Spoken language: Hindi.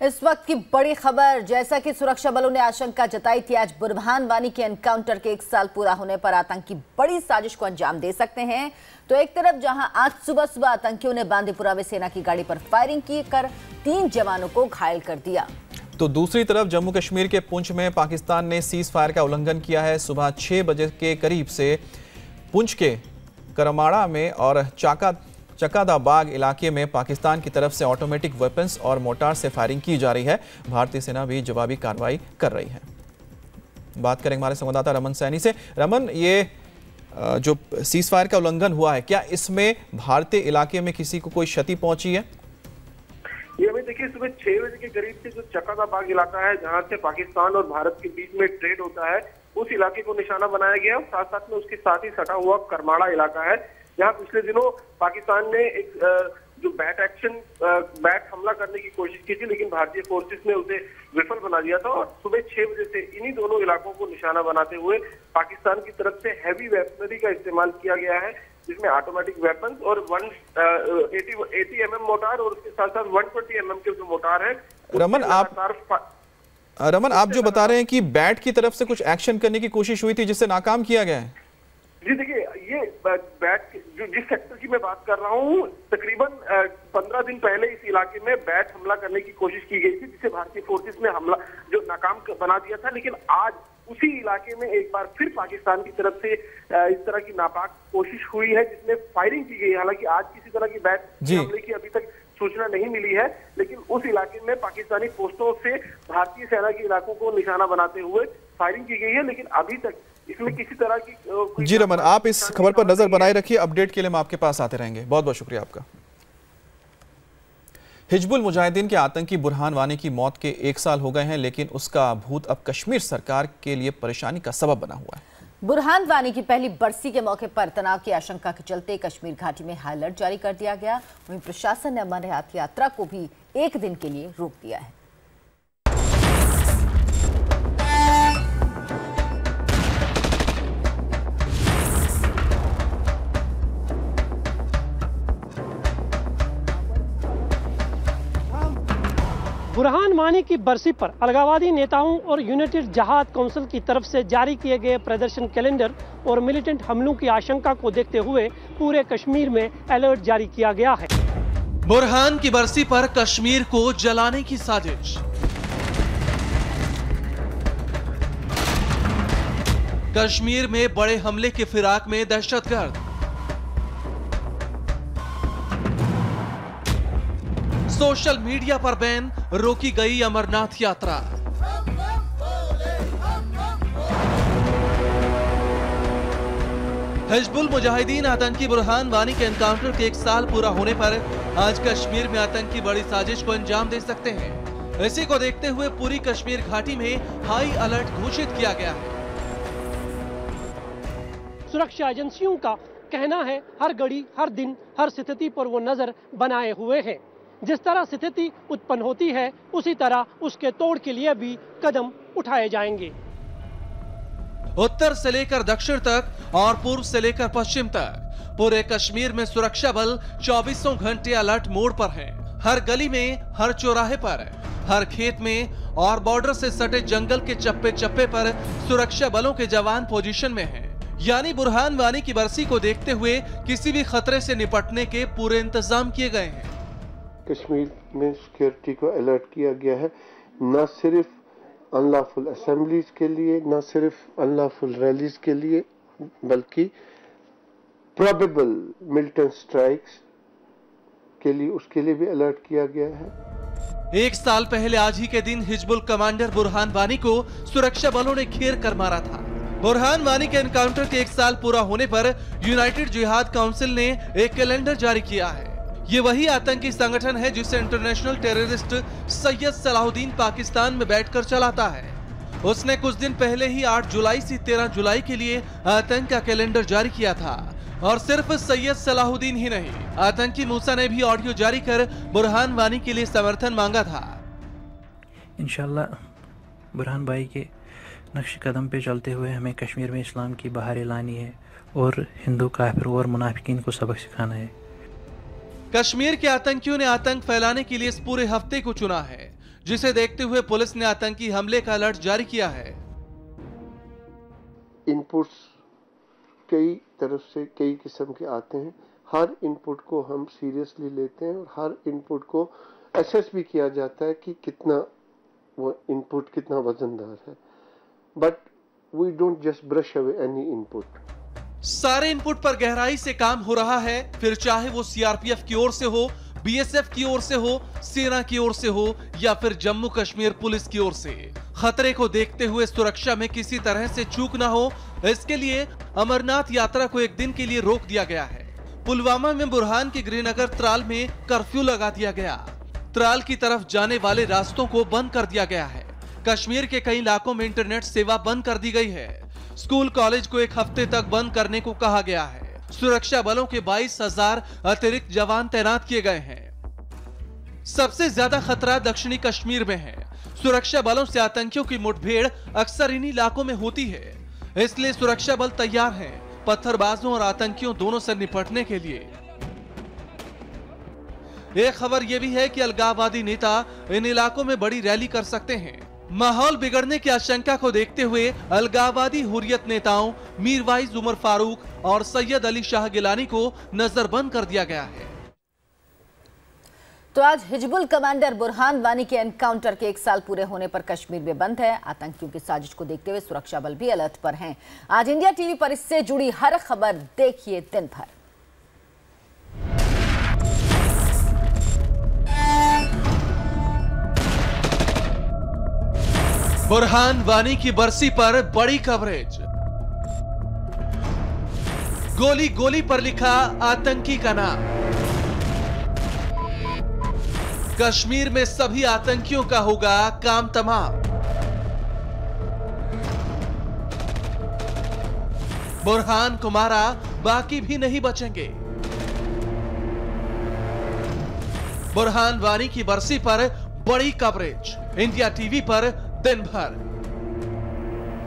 इस वक्त की बड़ी खबर, जैसा कि सुरक्षा बलों ने आशंका जताई थी, आज बुरहान वानी के एनकाउंटर के 1 साल पूरा होने पर आतंकी बड़ी साजिश को अंजाम दे सकते हैं। तो एक तरफ जहां आज सुबह सुबह आतंकियों ने बांदीपुरा में सेना की गाड़ी पर फायरिंग की कर 3 जवानों को घायल कर दिया, तो दूसरी तरफ जम्मू कश्मीर के पुंछ में पाकिस्तान ने सीज फायर का उल्लंघन किया है। सुबह 6 बजे के करीब से पुंछ के करमाड़ा में और चकादाबाग इलाके में पाकिस्तान की तरफ से ऑटोमेटिक वेपन्स और मोर्टार से फायरिंग की जा रही है। भारतीय सेना भी जवाबी कार्रवाई कर रही है। बात करेंगे हमारे संवाददाता रमन सैनी से। रमन, ये जो सीज फायर का उल्लंघन हुआ है, क्या इसमें भारतीय इलाके में किसी को कोई क्षति पहुंची है? ये अभी देखिए, सुबह 6 बजे के करीब से जो चकादाबाग इलाका है, जहां से पाकिस्तान और भारत के बीच में ट्रेड होता है, उस इलाके को निशाना बनाया गया। साथ साथ में उसके साथ ही सटा हुआ करमाड़ा इलाका है, जहां पिछले दिनों पाकिस्तान ने एक जो बैट हमला करने की कोशिश की थी, लेकिन भारतीय फोर्सेस ने उसे विफल बना दिया था। और सुबह 6 बजे से इन्हीं दोनों इलाकों को निशाना बनाते हुए पाकिस्तान की तरफ से हैवी वेपनरी का इस्तेमाल किया गया है, जिसमें ऑटोमेटिक वेपन्स और 80 mm मोटार और उसके साथ साथ 120 mm के जो मोटार है। रमन, आप जो बता रहे हैं कि बैट की तरफ से कुछ एक्शन करने की कोशिश हुई थी जिससे नाकाम किया गया है। जी देखिए, ये बैट जिस सेक्टर की मैं बात कर रहा हूँ, तकरीबन 15 दिन पहले इस इलाके में बैट हमला करने की कोशिश की गई थी, जिसे भारतीय फोर्सेस ने हमला जो नाकाम बना दिया था। लेकिन आज उसी इलाके में एक बार फिर पाकिस्तान की तरफ से इस तरह की नापाक कोशिश हुई है, जिसमें फायरिंग की गई। हालांकि आज किसी तरह की बैट हमले की अभी तक सूचना नहीं मिली है, लेकिन उस इलाके में पाकिस्तानी पोस्टों से भारतीय सेना के इलाकों को निशाना बनाते हुए फायरिंग की गई है। लेकिन अभी तक इसमें किसी तरह की जी रमन, आप इस खबर पर नजर बनाए रखिए। अपडेट के लिए हम आपके पास आते रहेंगे। बहुत बहुत शुक्रिया आपका। हिजबुल मुजाहिदीन के आतंकी बुरहान वानी की मौत के 1 साल हो गए हैं, लेकिन उसका भूत अब कश्मीर सरकार के लिए परेशानी का सबब बना हुआ है। बुरहान वानी की पहली बरसी के मौके पर तनाव की आशंका के चलते कश्मीर घाटी में हाई अलर्ट जारी कर दिया गया। वहीं प्रशासन ने अमरनाथ यात्रा को भी 1 दिन के लिए रोक दिया है। बुरहान वानी की बरसी पर अलगावादी नेताओं और यूनाइटेड जहाद काउंसिल की तरफ से जारी किए गए प्रदर्शन कैलेंडर और मिलिटेंट हमलों की आशंका को देखते हुए पूरे कश्मीर में अलर्ट जारी किया गया है। बुरहान की बरसी पर कश्मीर को जलाने की साजिश। कश्मीर में बड़े हमले के फिराक में दहशतगर्द। सोशल मीडिया पर बैन, रोकी गई अमरनाथ यात्रा। हिजबुल मुजाहिदीन आतंकी बुरहान वानी के एनकाउंटर के 1 साल पूरा होने पर आज कश्मीर में आतंकी बड़ी साजिश को अंजाम दे सकते हैं। इसी को देखते हुए पूरी कश्मीर घाटी में हाई अलर्ट घोषित किया गया है। सुरक्षा एजेंसियों का कहना है हर घड़ी, हर दिन, हर स्थिति पर वो नजर बनाए हुए हैं। जिस तरह स्थिति उत्पन्न होती है, उसी तरह उसके तोड़ के लिए भी कदम उठाए जाएंगे। उत्तर से लेकर दक्षिण तक और पूर्व से लेकर पश्चिम तक पूरे कश्मीर में सुरक्षा बल 24 घंटे अलर्ट मोड पर हैं। हर गली में, हर चौराहे पर, हर खेत में और बॉर्डर से सटे जंगल के चप्पे चप्पे पर सुरक्षा बलों के जवान पोजीशन में हैं। यानी बुरहान वानी की बरसी को देखते हुए किसी भी खतरे से निपटने के पूरे इंतजाम किए गए हैं। कश्मीर में सिक्योरिटी को अलर्ट किया गया है, न सिर्फ अनलॉफुल असेंबलीज के लिए, न सिर्फ अनलॉफुल रैलीज के लिए, बल्कि प्रोबेबल मिलिटेंट स्ट्राइक्स के लिए, उसके लिए भी अलर्ट किया गया है। 1 साल पहले आज ही के दिन हिजबुल कमांडर बुरहान वानी को सुरक्षा बलों ने घेर कर मारा था। बुरहान वानी के एनकाउंटर के 1 साल पूरा होने पर यूनाइटेड जिहाद काउंसिल ने एक कैलेंडर जारी किया है। ये वही आतंकी संगठन है जिसे इंटरनेशनल टेररिस्ट सैयद सलाहुद्दीन पाकिस्तान में बैठकर चलाता है। उसने कुछ दिन पहले ही 8 जुलाई से 13 जुलाई के लिए आतंक का कैलेंडर जारी किया था। और सिर्फ सैयद सलाहुद्दीन ही नहीं, आतंकी मूसा ने भी ऑडियो जारी कर बुरहान वानी के लिए समर्थन मांगा था। इंशाल्लाह बुरहान भाई के नक्श कदम पे चलते हुए हमें कश्मीर में इस्लाम की बहार लानी है और हिंदू काफिर और मुनाफिकीन को सबक सिखाना है। कश्मीर के आतंकियों ने आतंक फैलाने के लिए इस पूरे हफ्ते को चुना है। जिसे देखते हुए पुलिस ने आतंकी हमले का अलर्ट जारी किया है। इनपुट्स कई तरफ से कई किस्म के आते हैं, हर इनपुट को हम सीरियसली लेते हैं और हर इनपुट को असेस भी किया जाता है कि कितना वो इनपुट कितना वजनदार है, but we don't just brush away any input. सारे इनपुट पर गहराई से काम हो रहा है, फिर चाहे वो सीआरपीएफ की ओर से हो, बीएसएफ की ओर से हो, सेना की ओर से हो या फिर जम्मू कश्मीर पुलिस की ओर से। खतरे को देखते हुए सुरक्षा में किसी तरह से चूक ना हो, इसके लिए अमरनाथ यात्रा को एक दिन के लिए रोक दिया गया है। पुलवामा में बुरहान के गृहनगर त्राल में कर्फ्यू लगा दिया गया। त्राल की तरफ जाने वाले रास्तों को बंद कर दिया गया है। कश्मीर के कई इलाकों में इंटरनेट सेवा बंद कर दी गई है। स्कूल कॉलेज को एक हफ्ते तक बंद करने को कहा गया है। सुरक्षा बलों के 22,000 अतिरिक्त जवान तैनात किए गए हैं। सबसे ज्यादा खतरा दक्षिणी कश्मीर में है। सुरक्षा बलों से आतंकियों की मुठभेड़ अक्सर इन इलाकों में होती है, इसलिए सुरक्षा बल तैयार हैं पत्थरबाजों और आतंकियों दोनों से निपटने के लिए। एक खबर यह भी है कि अलगाववादी नेता इन इलाकों में बड़ी रैली कर सकते हैं। माहौल बिगड़ने की आशंका को देखते हुए अलगाववादी हुर्रियत नेताओं मीरवाइज उमर फारूक और सैयद अली शाह गिलानी को नजरबंद कर दिया गया है। तो आज हिजबुल कमांडर बुरहान वानी के एनकाउंटर के 1 साल पूरे होने पर कश्मीर में बंद है। आतंकियों की साजिश को देखते हुए सुरक्षा बल भी अलर्ट पर हैं। आज इंडिया टीवी पर इससे जुड़ी हर खबर देखिए दिन भर। बुरहान वानी की बरसी पर बड़ी कवरेज। गोली गोली पर लिखा आतंकी का नाम। कश्मीर में सभी आतंकियों का होगा काम तमाम। बुरहान को मारा, बाकी भी नहीं बचेंगे। बुरहान वानी की बरसी पर बड़ी कवरेज इंडिया टीवी पर दिन भर।